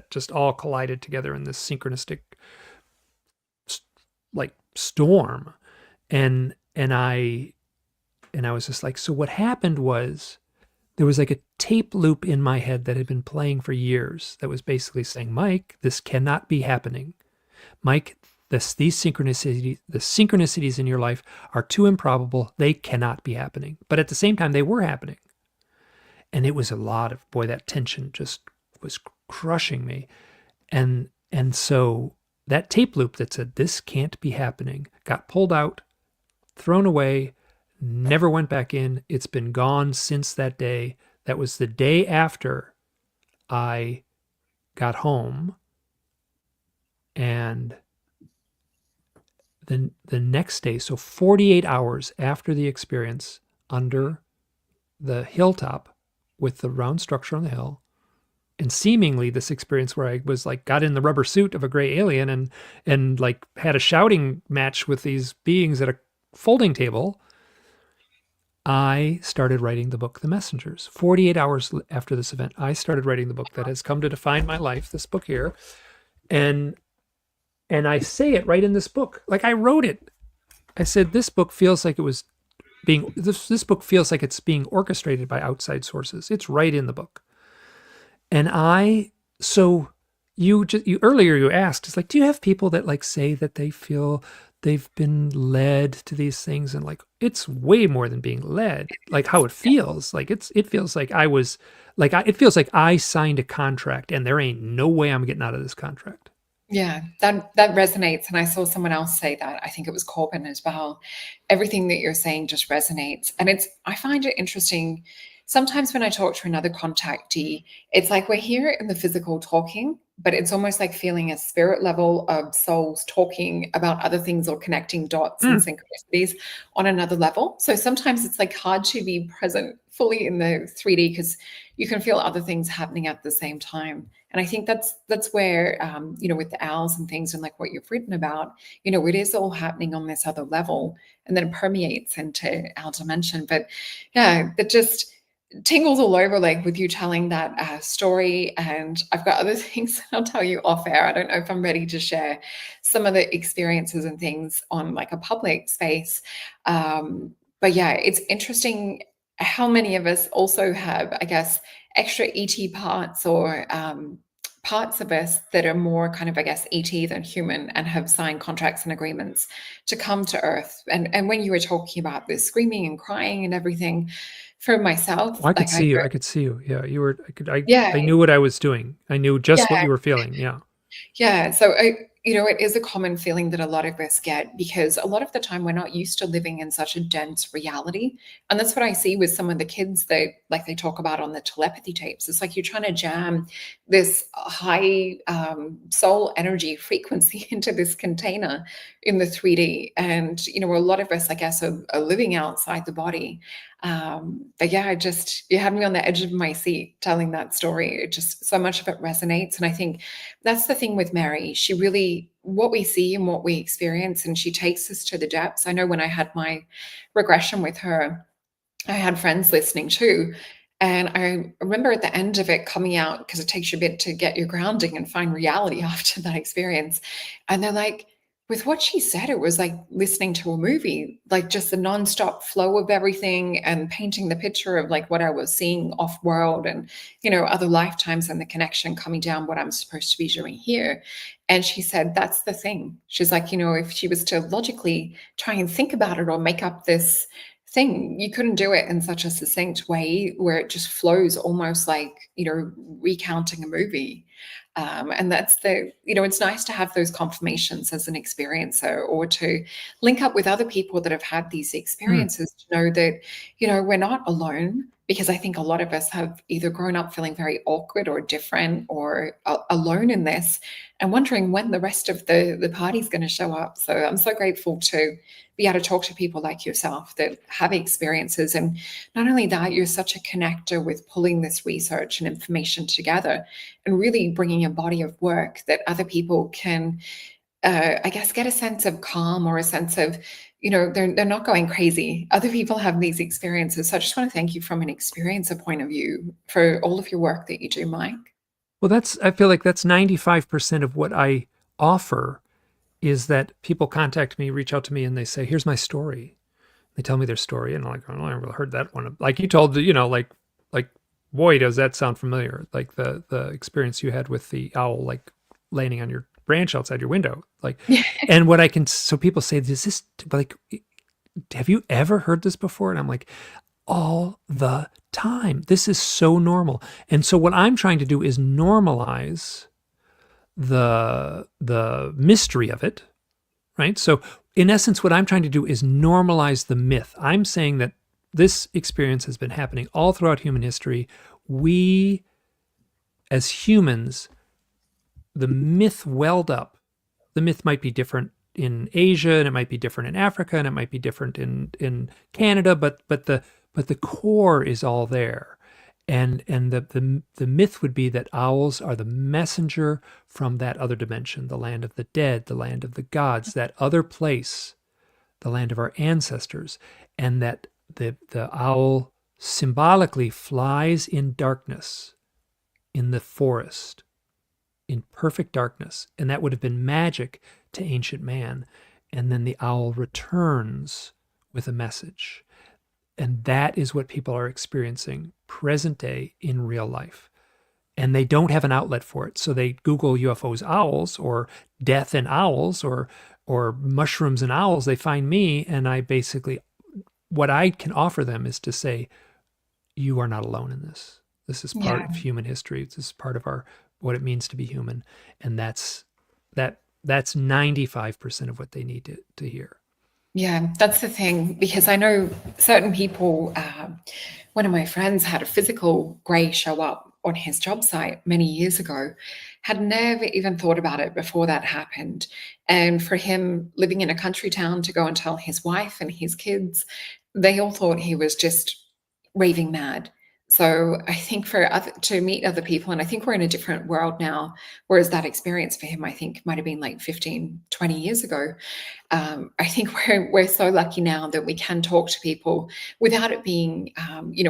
just all collided together in this synchronistic like storm. And I was just like, so what happened was there was like a tape loop in my head that had been playing for years that was basically saying, Mike, this cannot be happening. Mike, these synchronicities, the synchronicities in your life are too improbable. They cannot be happening. But at the same time, they were happening. And it was a lot of, boy, that tension just was crushing me. And so that tape loop that said, this can't be happening, got pulled out, thrown away, never went back in. It's been gone since that day. That was the day after I got home. And then the next day, so 48 hours after the experience under the hilltop with the round structure on the hill, and seemingly this experience where I was like, got in the rubber suit of a gray alien and like had a shouting match with these beings at a folding table, I started writing the book, The Messengers. 48 hours after this event, I started writing the book that has come to define my life, this book here. And I say it right in this book. Like I wrote it. I said, this book feels like it was being, this book feels like it's being orchestrated by outside sources. It's right in the book. And so you earlier you asked, it's like, do you have people that like say that they feel they've been led to these things? And like, it's way more than being led, like how it feels. Like it feels like I was like, it feels like I signed a contract and there ain't no way I'm getting out of this contract. Yeah, that resonates. And I saw someone else say that. I think it was Corbin as well. Everything that you're saying just resonates. And I find it interesting. Sometimes when I talk to another contactee, it's like we're here in the physical talking, but it's almost like feeling a spirit level of souls talking about other things or connecting dots and synchronicities on another level. So sometimes it's like hard to be present fully in the 3D because you can feel other things happening at the same time. And I think that's where, with the owls and things and like what you've written about, it is all happening on this other level and then it permeates into our dimension. But yeah, that just tingles all over like with you telling that story. And I've got other things I'll tell you off air. I don't know if I'm ready to share some of the experiences and things on like a public space. But yeah, it's interesting how many of us also have, I guess, extra ET parts or parts of us that are more kind of, I guess, ET than human and have signed contracts and agreements to come to Earth. And when you were talking about this screaming and crying and everything, for myself, I could see you. I could see you. Yeah, you were. Yeah, I knew what I was doing. I knew just what you were feeling. Yeah. Yeah. So it is a common feeling that a lot of us get, because a lot of the time we're not used to living in such a dense reality. And that's what I see with some of the kids that, like, they talk about on the telepathy tapes. It's like you're trying to jam this high soul energy frequency into this container in the 3D. And, a lot of us, I guess, are living outside the body. But yeah, you had me on the edge of my seat telling that story. It just, so much of it resonates. And I think that's the thing with Mary. She really, what we see and what we experience, and she takes us to the depths. I know when I had my regression with her, I had friends listening too. And I remember at the end of it coming out, because it takes you a bit to get your grounding and find reality after that experience. And they're like, with what she said, it was like listening to a movie, like just the nonstop flow of everything and painting the picture of like what I was seeing off world and, other lifetimes and the connection coming down what I'm supposed to be doing here. And she said, that's the thing. She's like, if she was to logically try and think about it or make up this thing, you couldn't do it in such a succinct way where it just flows almost like, recounting a movie. And that's it's nice to have those confirmations as an experiencer, or to link up with other people that have had these experiences to know that, we're not alone. Because I think a lot of us have either grown up feeling very awkward or different or alone in this, and wondering when the rest of the party's going to show up. So I'm so grateful to be able to talk to people like yourself that have experiences. And not only that, you're such a connector with pulling this research and information together and really bringing a body of work that other people can, I guess, get a sense of calm, or a sense of, they're not going crazy. Other people have these experiences. So I just want to thank you from an experiencer point of view for all of your work that you do, Mike. Well, I feel like that's 95% of what I offer, is that people contact me, reach out to me, and they say, here's my story. They tell me their story, and I'm like, oh, I never heard that one. Like you told, like, boy, does that sound familiar. Like the experience you had with the owl, like landing on your branch outside your window. Like, and what I can, so people say, is this, like, have you ever heard this before? And I'm like, all the time. This is so normal. And so what I'm trying to do is normalize the mystery of it, right? So in essence, what I'm trying to do is normalize the myth. I'm saying that this experience has been happening all throughout human history. We, as humans, the myth welled up. The myth might be different in Asia, and it might be different in Africa, and it might be different in Canada, but the core is all there. And the myth would be that owls are the messenger from that other dimension, the land of the dead, the land of the gods, that other place, the land of our ancestors, and that the owl symbolically flies in darkness, in the forest, in perfect darkness. And that would have been magic to ancient man. And then the owl returns with a message. And that is what people are experiencing present day in real life. And they don't have an outlet for it. So they Google UFOs, owls, or death and owls, or mushrooms and owls. They find me, and I basically, what I can offer them is to say, you are not alone in this. This is part of human history. This is part of what it means to be human. And that's 95% of what they need to hear. Yeah, that's the thing, because I know certain people, one of my friends had a physical grey show up on his job site many years ago, had never even thought about it before that happened. And for him, living in a country town, to go and tell his wife and his kids, they all thought he was just raving mad. So I think to meet other people, and I think we're in a different world now, whereas that experience for him, I think, might have been like 15, 20 years ago. I think we're so lucky now that we can talk to people without it being,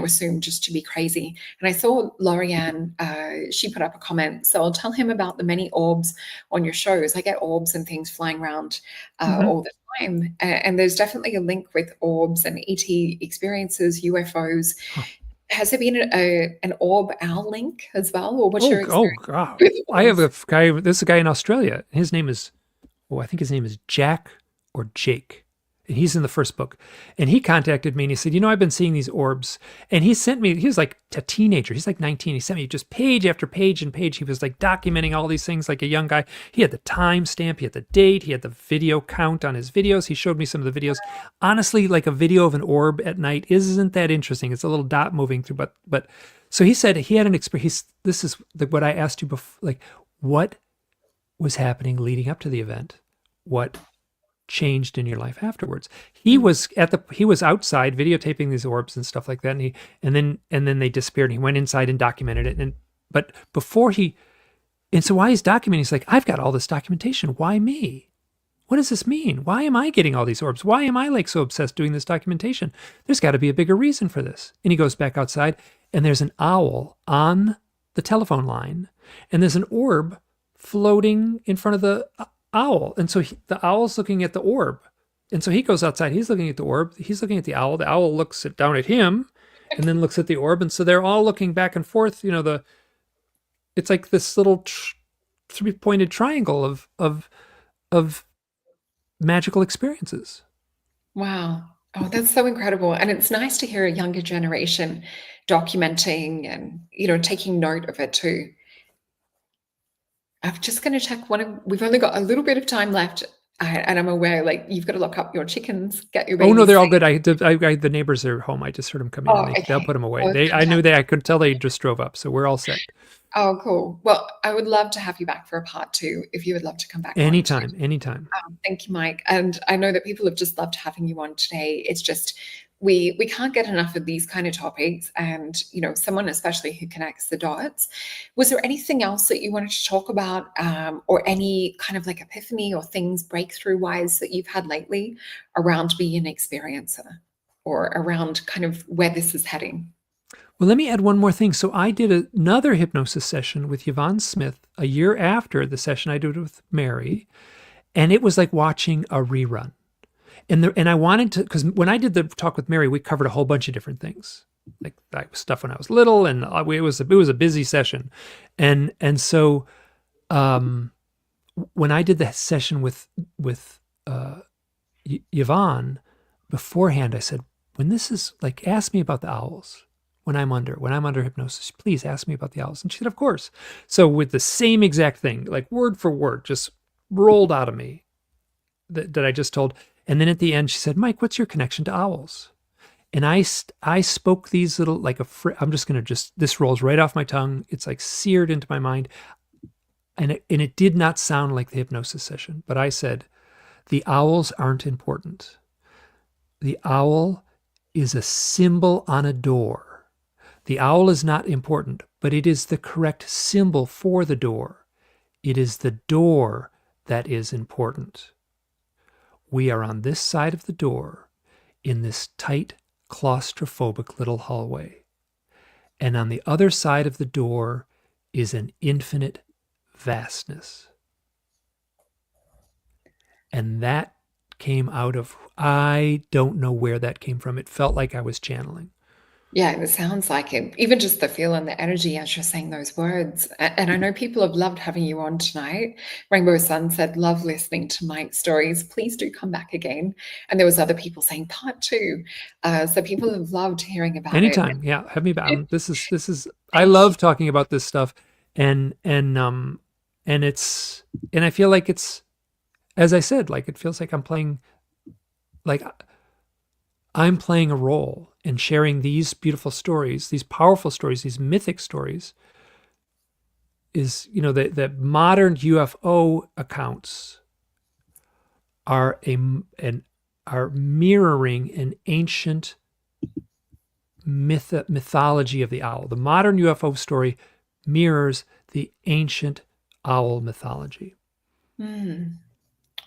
assumed just to be crazy. And I saw Lorianne, she put up a comment. So I'll tell him about the many orbs on your shows. I get orbs and things flying around all the time. And there's definitely a link with orbs and ET experiences, UFOs. Has there been an orb owl link as well? Or what's your experience? Oh, God. I have a guy, this is a guy in Australia. His name is, I think his name is Jack or Jake. he's in the first book, and he contacted me and he said, I've been seeing these orbs. And he sent me, he was like a teenager. He's like 19. He sent me just page after page and page. He was like documenting all these things like a young guy. He had the time stamp, he had the date, he had the video count on his videos. He showed me some of the videos. Honestly, like a video of an orb at night isn't that interesting. It's a little dot moving through, but so he said he had an experience. This is what I asked you before, like what was happening leading up to the event? What changed in your life afterwards? He was outside videotaping these orbs and stuff like that, and then they disappeared, and he went inside and documented it. But before so while he's documenting, he's like, I've got all this documentation. Why me? What does this mean? Why am I getting all these orbs? Why am I like so obsessed doing this documentation? There's got to be a bigger reason for this. And he goes back outside, and there's an owl on the telephone line, and there's an orb floating in front of the owl. And so the owl's looking at the orb. And so he goes outside, he's looking at the orb, he's looking at the owl looks down at him and then looks at the orb. And so they're all looking back and forth, it's like this little three-pointed triangle of magical experiences. Wow. Oh, that's so incredible. And it's nice to hear a younger generation documenting and, taking note of it too. I'm just going to check we've only got a little bit of time left, and I'm aware, like, you've got to lock up your chickens, get your babies. Oh, no, they're all good. The neighbors are home. I just heard them come in. Okay. They'll put them away. I knew I could tell they just drove up, so we're all set. Oh, cool. Well, I would love to have you back for a part 2 if you would love to come back. Anytime. Thank you, Mike. And I know that people have just loved having you on today. It's just, we can't get enough of these kind of topics, and someone especially who connects the dots. Was there anything else that you wanted to talk about, or any kind of like epiphany or things breakthrough wise that you've had lately around being an experiencer, or around kind of where this is heading? Well, let me add one more thing. So I did another hypnosis session with Yvonne Smith a year after the session I did with Mary, and it was like watching a rerun. And I wanted to, because when I did the talk with Mary, we covered a whole bunch of different things, like stuff when I was little, and it was a busy session, and so when I did the session with Yvonne beforehand, I said, when this is like, ask me about the owls. When I'm under hypnosis, please ask me about the owls. And she said, of course. So with the same exact thing, like word for word, just rolled out of me that I just told. And then at the end, she said, Mike, what's your connection to owls? And I spoke these little, like I'm just going to this rolls right off my tongue. It's like seared into my mind. And it did not sound like the hypnosis session, but I said, the owls aren't important. The owl is a symbol on a door. The owl is not important, but it is the correct symbol for the door. It is the door that is important. We are on this side of the door in this tight, claustrophobic little hallway. And on the other side of the door is an infinite vastness. And that came out of, I don't know where that came from. It felt like I was channeling. Yeah, it sounds like it. Even just the feel and the energy as you're saying those words. And I know people have loved having you on tonight. Rainbow Sun said, love listening to Mike's stories. Please do come back again. And there was other people saying part 2. So people have loved hearing about Anytime. it. Yeah, have me back. This is I love talking about this stuff. And it's, and I feel like it's, as I said, like it feels like I'm playing a role in sharing these beautiful stories, these powerful stories, these mythic stories. Is, the modern UFO accounts are mirroring an ancient mythology of the owl. The modern UFO story mirrors the ancient owl mythology.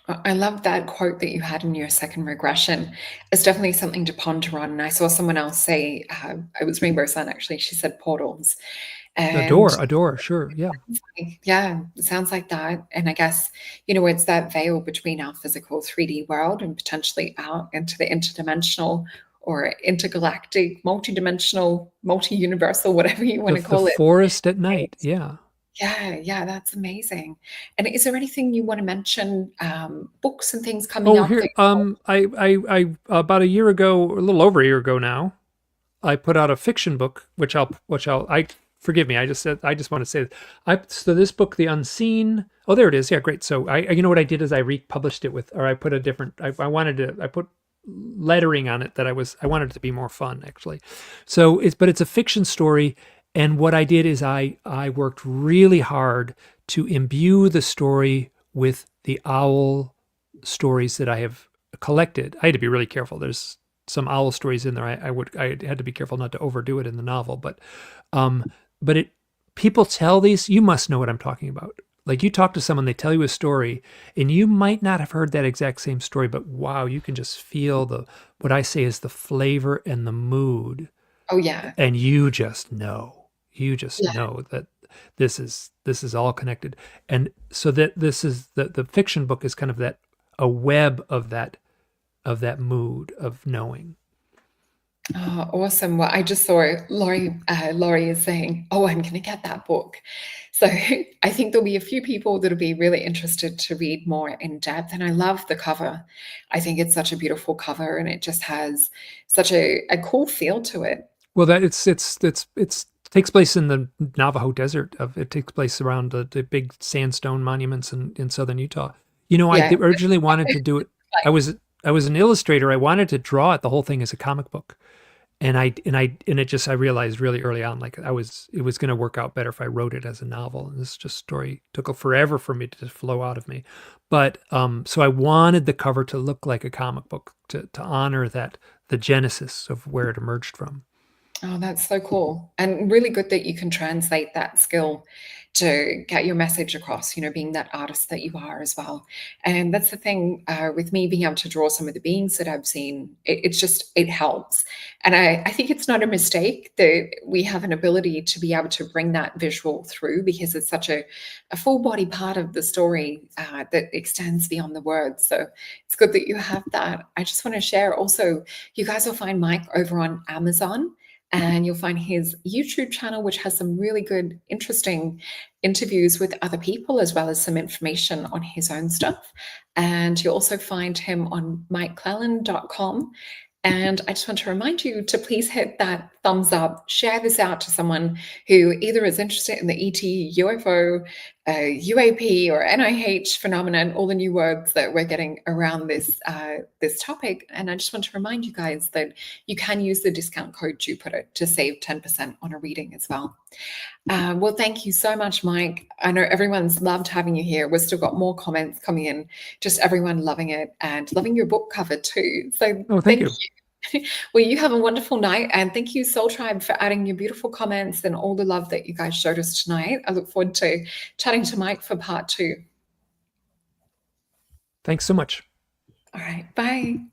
I love that quote that you had in your second regression. It's definitely something to ponder on. And I saw someone else say, it was Rainbow Sun actually, she said portals. And A door, sure, yeah. Yeah, it sounds like that. And I guess, it's that veil between our physical 3D world and potentially out into the interdimensional or intergalactic, multidimensional, multi-universal, whatever you want to call it. The forest at night, yeah. Yeah, that's amazing. And is there anything you want to mention? Books and things coming Oh, up here, that you're... I about a year ago, a little over a year ago now, I put out a fiction book, I forgive me. I just want to say, so this book, The Unseen. Oh, there it is. Yeah, great. So you know what I did is I republished it or I put a different. I put lettering on it I wanted it to be more fun actually. So but it's a fiction story, and what I did is I worked really hard to imbue the story with the owl stories that I have collected. I had to be really careful. There's some owl stories in there. I had to be careful not to overdo it in the novel, um, but people tell these. You must know what I'm talking about. Like you talk to someone, they tell you a story, and you might not have heard that exact same story, but wow, you can just feel what I say is the flavor and the mood, Oh, yeah. and you just know. You just Yeah. know that this is all connected, and so that this is the fiction book is kind of that a web of that mood of knowing. Oh, awesome. Well, I just saw Laurie is saying, "Oh, I'm going to get that book." So I think there'll be a few people that'll be really interested to read more in depth. And I love the cover. I think it's such a beautiful cover, and it just has such a cool feel to it. Well, that it's takes place in the Navajo desert. It takes place around the big sandstone monuments in southern Utah. You know, I Yeah. originally wanted to do it. I was I was an illustrator. I wanted to draw it the whole thing as a comic book, and I realized really early on, like it was going to work out better if I wrote it as a novel. And this just story took forever for me to flow out of me, but so I wanted the cover to look like a comic book to honor that the genesis of where it emerged from. Oh, that's so cool. And really good that you can translate that skill to get your message across, being that artist that you are as well. And that's the thing with me being able to draw some of the beings that I've seen, it helps. And I think it's not a mistake that we have an ability to be able to bring that visual through because it's such a full body part of the story that extends beyond the words. So it's good that you have that. I just want to share also, you guys will find Mike over on Amazon. And you'll find his YouTube channel, which has some really good, interesting interviews with other people, as well as some information on his own stuff. And you'll also find him on mikeclelland.com. And I just want to remind you to please hit that thumbs up, share this out to someone who either is interested in the ET, UFO, UAP, or NIH phenomenon, all the new words that we're getting around this topic. And I just want to remind you guys that you can use the discount code Jupiter to save 10% on a reading as well. Well, thank you so much, Mike. I know everyone's loved having you here. We've still got more comments coming in, just everyone loving it and loving your book cover too. So Oh, thank you. Well, you have a wonderful night. And thank you, Soul Tribe, for adding your beautiful comments and all the love that you guys showed us tonight. I look forward to chatting to Mike for part 2. Thanks so much. All right. Bye.